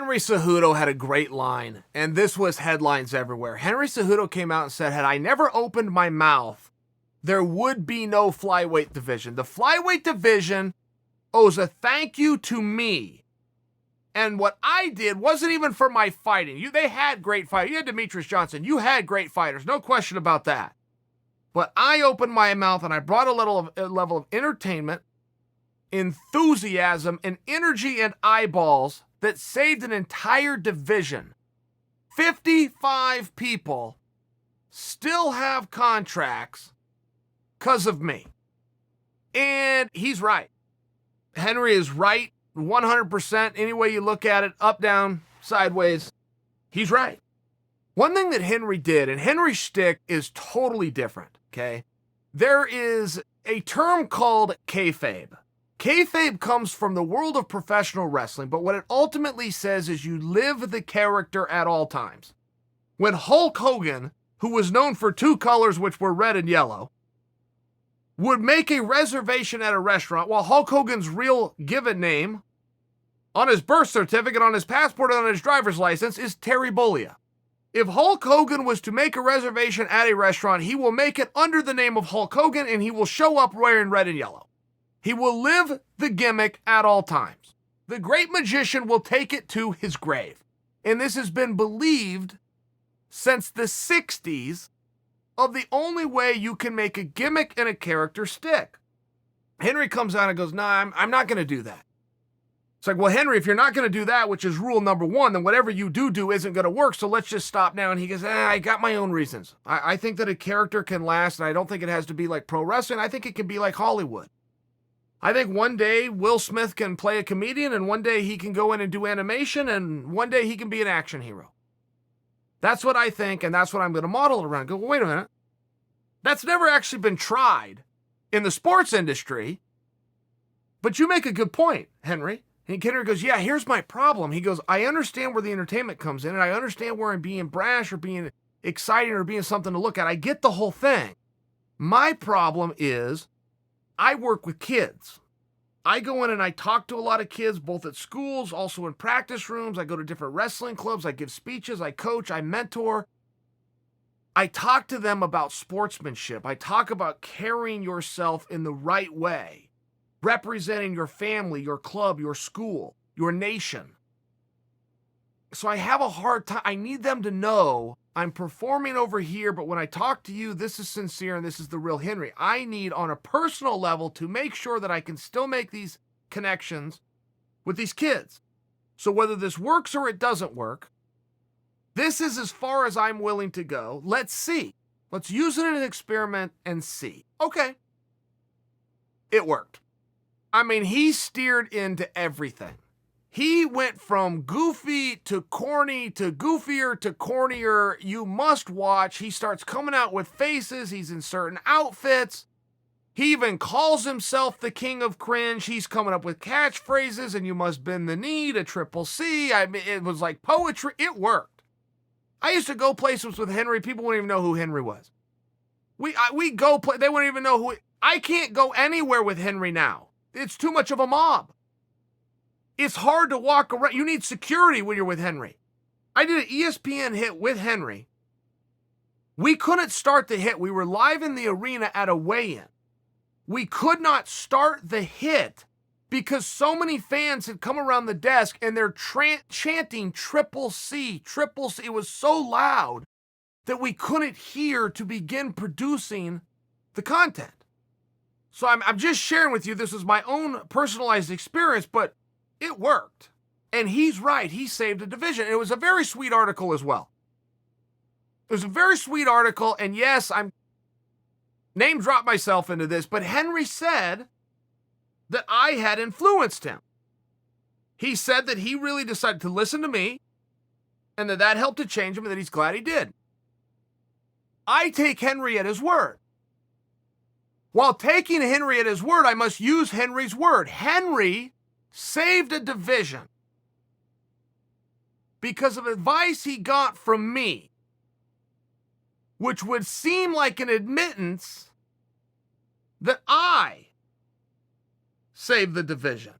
Henry Cejudo had a great line, and this was headlines everywhere. Henry Cejudo came out and said, had I never opened my mouth, there would be no flyweight division. The flyweight division owes a thank you to me. And what I did wasn't even for my fighting. They had great fighters. You had Demetrius Johnson. You had great fighters. No question about that. But I opened my mouth and I brought a level of entertainment, enthusiasm, and energy and eyeballs that saved an entire division. 55 people still have contracts because of me. And he's right. Henry is right 100%. Any way you look at it, up, down, sideways, he's right. One thing that Henry did, and Henry's shtick is totally different, okay? There is a term called kayfabe. Kayfabe comes from the world of professional wrestling, but what it ultimately says is you live the character at all times. When Hulk Hogan, who was known for two colors, which were red and yellow, would make a reservation at a restaurant, while Hulk Hogan's real given name on his birth certificate, on his passport, and on his driver's license is Terry Bollea. If Hulk Hogan was to make a reservation at a restaurant, he will make it under the name of Hulk Hogan, and he will show up wearing red and yellow. He will live the gimmick at all times. The great magician will take it to his grave. And this has been believed since the 60s of the only way you can make a gimmick and a character stick. Henry comes out and goes, nah, I'm not going to do that. It's like, well, Henry, if you're not going to do that, which is rule number one, then whatever you do isn't going to work, so let's just stop now. And he goes, I got my own reasons. I think that a character can last, and I don't think it has to be like pro wrestling. I think it can be like Hollywood. I think one day Will Smith can play a comedian, and one day he can go in and do animation, and one day he can be an action hero. That's what I think, and that's what I'm going to model it around. Go, well, wait a minute. That's never actually been tried in the sports industry, but you make a good point, Henry. And Henry goes, yeah, here's my problem. He goes, I understand where the entertainment comes in, and I understand where I'm being brash or being exciting or being something to look at. I get the whole thing. My problem is I work with kids. I go in and I talk to a lot of kids, both at schools, also in practice rooms. I go to different wrestling clubs. I give speeches. I coach. I mentor. I talk to them about sportsmanship. I talk about carrying yourself in the right way, representing your family, your club, your school, your nation. So I have a hard time. I need them to know I'm performing over here, but when I talk to you, this is sincere and this is the real Henry. I need, on a personal level, to make sure that I can still make these connections with these kids. So whether this works or it doesn't work, this is as far as I'm willing to go. Let's see. Let's use it in an experiment and see. Okay. It worked. I mean, he steered into everything. He went from goofy to corny to goofier to cornier. You must watch. He starts coming out with faces. He's in certain outfits. He even calls himself the king of cringe. He's coming up with catchphrases, and you must bend the knee to Triple C. I mean, it was like poetry. It worked. I used to go places with Henry. People wouldn't even know who Henry was. We go play. They wouldn't even know who. I can't go anywhere with Henry now. It's too much of a mob. It's hard to walk around. You need security when you're with Henry. I did an ESPN hit with Henry. We couldn't start the hit. We were live in the arena at a weigh-in. We could not start the hit because so many fans had come around the desk and they're chanting Triple C, Triple C. It was so loud that we couldn't hear to begin producing the content. So I'm just sharing with you, this is my own personalized experience, but it worked. And he's right. He saved a division. And it was a very sweet article as well. It was a very sweet article. And yes, I'm name drop myself into this, but Henry said that I had influenced him. He said that he really decided to listen to me and that helped to change him and that he's glad he did. I take Henry at his word. While taking Henry at his word, I must use Henry's word. Henry saved a division because of advice he got from me, which would seem like an admittance that I saved the division.